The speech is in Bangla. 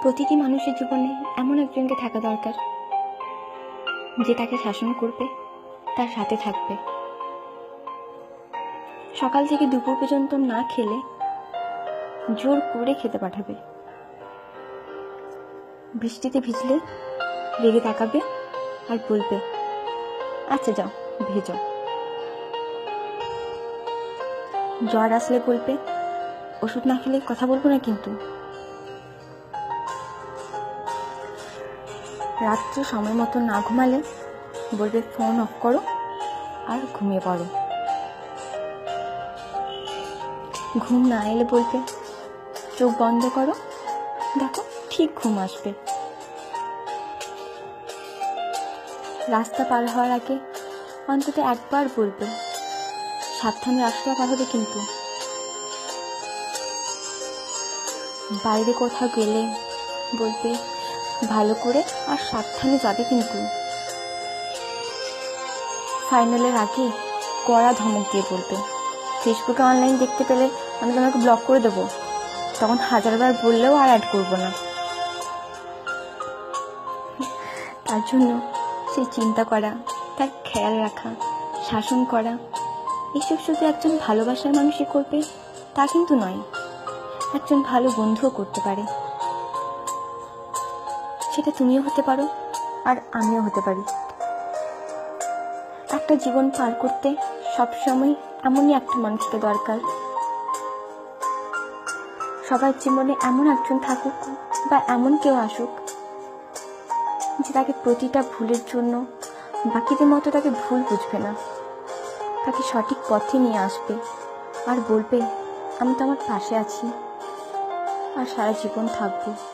প্রতিটি মানুষের জীবনে এমন একজনকে থাকা দরকার যে তাকে শাসন করবে, তার সাথে থাকবে। সকাল থেকে দুপুর পর্যন্ত না খেলে জোর করে খেতে পাঠাবে। বৃষ্টিতে ভিজলে রেগে তাকাবে আর বলবে, আচ্ছা যাও ভেজো। জ্বর আসলে বলবে, ওষুধ না খেলে কথা বলবো না কিন্তু। রাত্রে সময় মতো না ঘুমালে বলবে, ফোন অফ করো আর ঘুমিয়ে পড়ো। ঘুম না এলে বলবে, চোখ বন্ধ করো, দেখো ঠিক ঘুম আসবে। রাস্তা পার হওয়ার আগে অন্তত একবার বলবে, সাবধানে রাস্তা পার হবে কিন্তু। বাইরে কোথাও গেলে বলবে, ভালো করে আর সাবধানে যাবে কিন্তু। ফাইনালের আগে কড়া ধমক দিয়ে বলবে, ফেসবুকে অনলাইন দেখতে পেলে আমি তোমাকে ব্লক করে দেবো। তখন হাজারবার বললেও আর অ্যাড করবো না। তার জন্য সে চিন্তা করা, তার খেয়াল রাখা, শাসন করা, এসব শুধু একজন ভালোবাসার মানুষই করবে তা কিন্তু নয়, একজন ভালো বন্ধুও করতে পারে। সেটা তুমিও হতে পারো আর আমিও হতে পারি। একটা জীবন পার করতে সবসময় এমনই একটা মানুষকে দরকার। সবার জীবনে এমন একজন থাকুক বা এমন কেউ আসুক যে তাকে প্রতিটা ভুলের জন্য বাকিদের মতো তাকে ভুল বুঝবে না, তাকে সঠিক পথে নিয়ে আসবে আর বলবে, আমি তো আমার পাশে আছি আর সারা জীবন থাকবো।